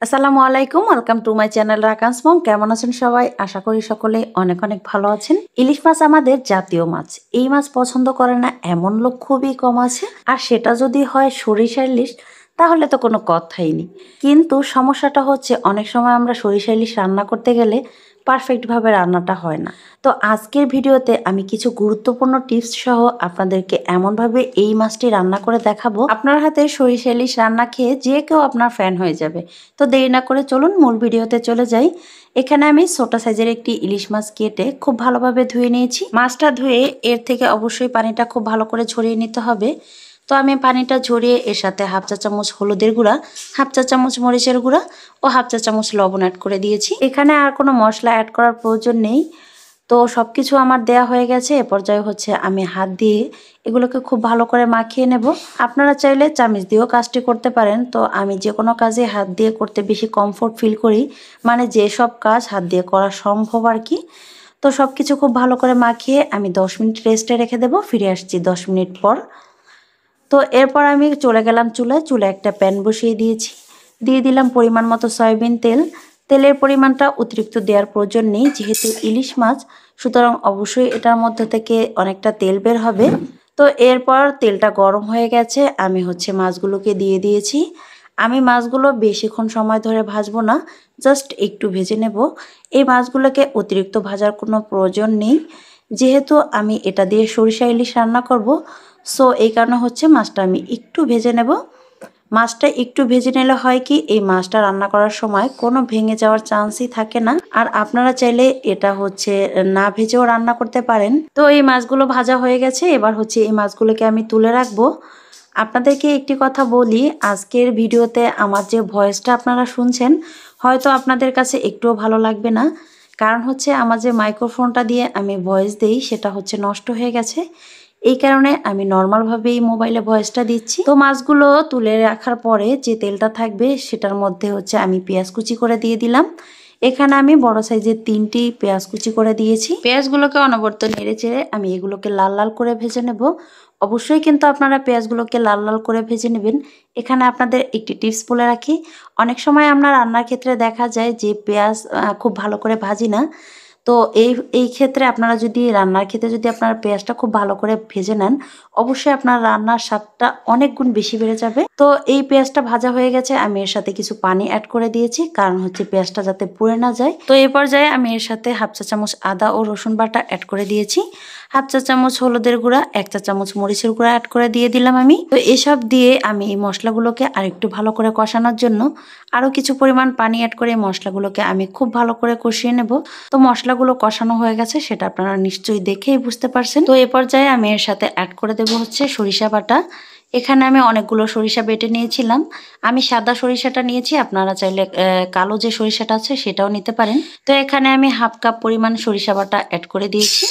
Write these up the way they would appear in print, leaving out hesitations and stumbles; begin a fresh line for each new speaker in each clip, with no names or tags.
আসসালামু আলাইকুম, welcome to my channel রাকান্স মম। কেমন আছেন সবাই? আশা করি সকলে অনেক অনেক ভালো আছেন। ইলিশ মাছ আমাদের জাতীয় মাছ। এই মাছ পছন্দ করে না এমন লোক খুবই কম আছে। আর সেটা যদি হয় সরিষা ইলিশ, তাহলে তো কোনো কথাই নেই। কিন্তু সমস্যাটা হচ্ছে অনেক সময় আমরা সরিষা ইলিশ রান্না করতে গেলে পারফেক্টভাবে রান্নাটা হয় না। তো আজকের ভিডিওতে আমি কিছু গুরুত্বপূর্ণ টিপস সহ আপনাদেরকে এমনভাবে এই মাছটি রান্না করে দেখাবো, আপনার হাতে সরিষা ইলিশ রান্না খেয়ে যে কেউ আপনার ফ্যান হয়ে যাবে। তো দেরি না করে চলুন মূল ভিডিওতে চলে যাই। এখানে আমি ছোট সাইজের একটি ইলিশ মাছ কেটে খুব ভালোভাবে ধুয়ে নিয়েছি। মাছটা ধুয়ে এর থেকে অবশ্যই পানিটা খুব ভালো করে ঝরিয়ে নিতে হবে। তো আমি পানিটা ঝরিয়ে এর সাথে হাফ চা চামচ হলুদের গুঁড়া, হাফ চা চামচ মরিচের গুঁড়া ও হাফ চা চামচ লবণ অ্যাড করে দিয়েছি। এখানে আর কোনো মশলা অ্যাড করার প্রয়োজন নেই। তো সব কিছু আমার দেয়া হয়ে গেছে। এ পর্যায়ে হচ্ছে আমি হাত দিয়ে এগুলোকে খুব ভালো করে মাখিয়ে নেব। আপনারা চাইলে চামচ দিয়েও কাজটি করতে পারেন। তো আমি যে কোনো কাজে হাত দিয়ে করতে বেশি কমফোর্ট ফিল করি, মানে যে সব কাজ হাত দিয়ে করা সম্ভব আর কি। তো সব কিছু খুব ভালো করে মাখিয়ে আমি 10 মিনিট রেস্টে রেখে দেবো। ফিরে আসছি 10 মিনিট পর। তো এরপর আমি চলে গেলাম চুলায় একটা প্যান বসিয়ে দিয়েছি। দিয়ে দিলাম পরিমাণ মতো সয়াবিন তেল। তেলের পরিমাণটা অতিরিক্ত দেওয়ার প্রয়োজন নেই, যেহেতু ইলিশ মাছ, সুতরাং অবশ্যই এটার মধ্যে থেকে অনেকটা তেল বের হবে। তো এরপর তেলটা গরম হয়ে গেছে, আমি হচ্ছে মাছগুলোকে দিয়ে দিয়েছি। আমি মাছগুলো বেশিক্ষণ সময় ধরে ভাজবো না, জাস্ট একটু ভেজে নেব। এই মাছগুলোকে অতিরিক্ত ভাজার কোনো প্রয়োজন নেই, যেহেতু আমি এটা দিয়ে সরিষা ইলিশ রান্না করব। সো এই কারণে হচ্ছে মাছটা আমি একটু ভেজে নেব। মাছটা একটু ভেজে নিলে হয় কি, এই মাছটা রান্না করার সময় কোনো ভেঙে যাওয়ার চান্সই থাকে না। আর আপনারা চাইলে এটা হচ্ছে না ভেজেও রান্না করতে পারেন। তো এই মাছগুলো ভাজা হয়ে গেছে, এবার হচ্ছে এই মাছগুলোকে আমি তুলে রাখবো। আপনাদেরকে একটি কথা বলি, আজকের ভিডিওতে আমার যে ভয়েসটা আপনারা শুনছেন, হয়তো আপনাদের কাছে একটুও ভালো লাগবে না। কারণ হচ্ছে আমার যে মাইক্রোফোনটা দিয়ে আমি ভয়েস দেই সেটা হচ্ছে নষ্ট হয়ে গেছে। এই কারণে আমি নর্মালভাবেই মোবাইলে ভয়েসটা দিচ্ছি। তো মাছগুলো তুলে রাখার পরে যে তেলটা থাকবে সেটার মধ্যে হচ্ছে আমি পেঁয়াজ কুচি করে দিয়ে দিলাম। এখানে আমি বড় সাইজের 3টি পেঁয়াজ কুচি করে দিয়েছি। পেঁয়াজগুলোকে অনবরত নেড়ে চেড়ে আমি এগুলোকে লাল লাল করে ভেজে নেব। অবশ্যই কিন্তু আপনারা পেঁয়াজগুলোকে লাল লাল করে ভেজে নেবেন। এখানে আপনাদের একটি টিপস বলে রাখি, অনেক সময় আমরা রান্নার ক্ষেত্রে দেখা যায় যে পেঁয়াজ খুব ভালো করে ভাজি না। তো এই ক্ষেত্রে আপনারা যদি রান্নার ক্ষেত্রে যদি আপনারা পেঁয়াজটা খুব ভালো করে ভেজে নেন, অবশ্যই আপনার রান্নার স্বাদটা অনেক গুণ বেশি বেড়ে যাবে। তো এই পেঁয়াজটা ভাজা হয়ে গেছে, আমি এর সাথে কিছু পানি অ্যাড করে দিয়েছি, কারণ হচ্ছে পেঁয়াজটা যাতে পুড়ে না যায়। তো এই পর্যায়ে আমি এর সাথে হাফ চা চামচ আদা ও রসুন বাটা অ্যাড করে দিয়েছি, হাফ চা চামচ হলুদের গুঁড়া, 1 চা চামচ মরিচের গুঁড়া অ্যাড করে দিয়ে দিলাম আমি। তো এসব দিয়ে আমি এই মশলাগুলোকে আরেকটু ভালো করে কষানোর জন্য আরও কিছু পরিমাণ পানি অ্যাড করে মশলাগুলোকে আমি খুব ভালো করে কষিয়ে নেব। তো মশলাগুলো কষানো হয়ে গেছে, সেটা আপনারা নিশ্চয়ই দেখেই বুঝতে পারছেন। তো এই পর্যায়ে আমি এর সাথে অ্যাড করে দেব হচ্ছে সরিষা বাটা। এখানে আমি অনেকগুলো সরিষা বেটে নিয়েছিলাম। আমি সাদা সরিষাটা নিয়েছি, আপনারা চাইলে কালো যে সরিষাটা আছে সেটাও নিতে পারেন। তো এখানে আমি হাফ কাপ পরিমাণ সরিষা বাটা অ্যাড করে দিয়েছি।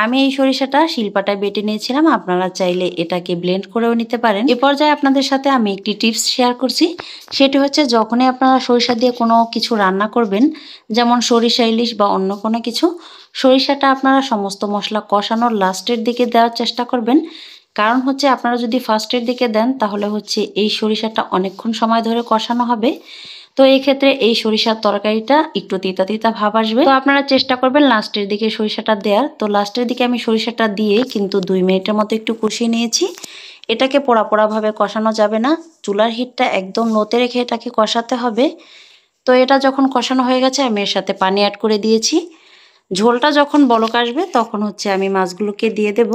আমি এই সরিষাটা শিলপাটায় বেটে নিয়েছিলাম, আপনারা চাইলে এটাকে ব্লেন্ড করেও নিতে পারেন। এ পর্যায়ে আপনাদের সাথে আমি একটি টিপস শেয়ার করছি, সেটি হচ্ছে যখনই আপনারা সরিষা দিয়ে কোনো কিছু রান্না করবেন, যেমন সরিষা ইলিশ বা অন্য কোনো কিছু, সরিষাটা আপনারা সমস্ত মশলা কষানোর লাস্টের দিকে দেওয়ার চেষ্টা করবেন। কারণ হচ্ছে আপনারা যদি ফার্স্টের দিকে দেন তাহলে হচ্ছে এই সরিষাটা অনেকক্ষণ সময় ধরে কষানো হবে। তো এই ক্ষেত্রে এই সরিষার তরকারিটা একটু তিতা তিতা ভাব আসবে। তো আপনারা চেষ্টা করবেন লাস্টের দিকে সরিষাটা দেওয়ার। তো লাস্টের দিকে আমি সরিষাটা দিয়ে কিন্তু 2 মিনিটের মতো একটু কষিয়ে নিয়েছি। এটাকে পোড়া পোড়াভাবে কষানো যাবে না, চুলার হিটটা একদম লোতে রেখে এটাকে কষাতে হবে। তো এটা যখন কষানো হয়ে গেছে, আমি এর সাথে পানি অ্যাড করে দিয়েছি। ঝোলটা যখন বলক আসবে তখন হচ্ছে আমি মাছগুলোকে দিয়ে দেব।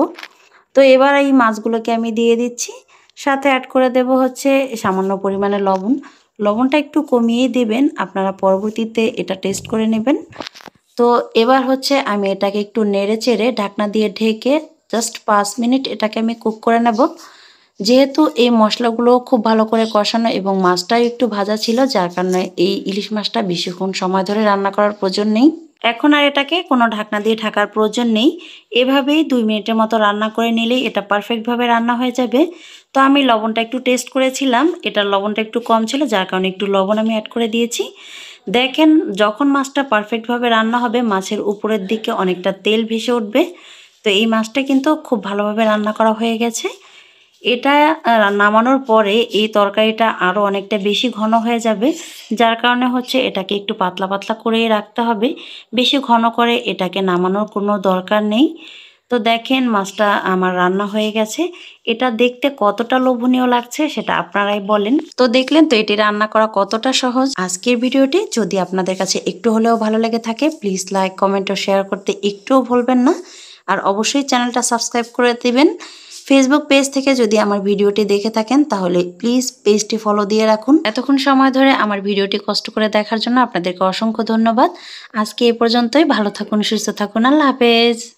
তো এবার এই মাছগুলোকে আমি দিয়ে দিচ্ছি, সাথে অ্যাড করে দেব হচ্ছে সামান্য পরিমাণে লবণ। লবণটা একটু কমিয়ে দিবেন, আপনারা পরবর্তীতে এটা টেস্ট করে নেবেন। তো এবার হচ্ছে আমি এটাকে একটু নেড়ে চেড়ে ঢাকনা দিয়ে ঢেকে জাস্ট 5 মিনিট এটাকে আমি কুক করে নেব। যেহেতু এই মশলাগুলো খুব ভালো করে কষানো এবং মাছটাও একটু ভাজা ছিল, যার কারণে এই ইলিশ মাছটা বেশিক্ষণ সময় ধরে রান্না করার প্রয়োজন নেই। এখন আর এটাকে কোনো ঢাকনা দিয়ে ঢাকার প্রয়োজন নেই, এভাবেই 2 মিনিটের মতো রান্না করে নিলেই এটা পারফেক্টভাবে রান্না হয়ে যাবে। তো আমি লবণটা একটু টেস্ট করেছিলাম, এটার লবণটা একটু কম ছিল, যার কারণে একটু লবণ আমি অ্যাড করে দিয়েছি। দেখেন যখন মাছটা পারফেক্টভাবে রান্না হবে, মাছের উপরের দিকে অনেকটা তেল ভেসে উঠবে। তো এই মাছটা কিন্তু খুব ভালোভাবে রান্না করা হয়ে গেছে। এটা নামানোর পরে এই তরকারিটা আরও অনেকটা বেশি ঘন হয়ে যাবে, যার কারণে হচ্ছে এটাকে একটু পাতলা পাতলা করেই রাখতে হবে। বেশি ঘন করে এটাকে নামানোর কোনো দরকার নেই। তো দেখেন মাছটা আমার রান্না হয়ে গেছে। এটা দেখতে কতটা লোভনীয় লাগছে সেটা আপনারাই বলেন। তো দেখলেন তো এটি রান্না করা কতটা সহজ। আজকের ভিডিওটি যদি আপনাদের কাছে একটু হলেও ভালো লেগে থাকে, প্লিজ লাইক, কমেন্ট ও শেয়ার করতে একটুও ভুলবেন না। আর অবশ্যই চ্যানেলটা সাবস্ক্রাইব করে দিবেন। ফেসবুক পেজ থেকে যদি আমার ভিডিওটি দেখে থাকেন তাহলে প্লিজ পেজটি ফলো দিয়ে রাখুন। এতক্ষণ সময় ধরে আমার ভিডিওটি কষ্ট করে দেখার জন্য আপনাদেরকে অসংখ্য ধন্যবাদ। আজকে এ পর্যন্তই। ভালো থাকুন, সুস্থ থাকুন। আল্লাহ হাফেজ।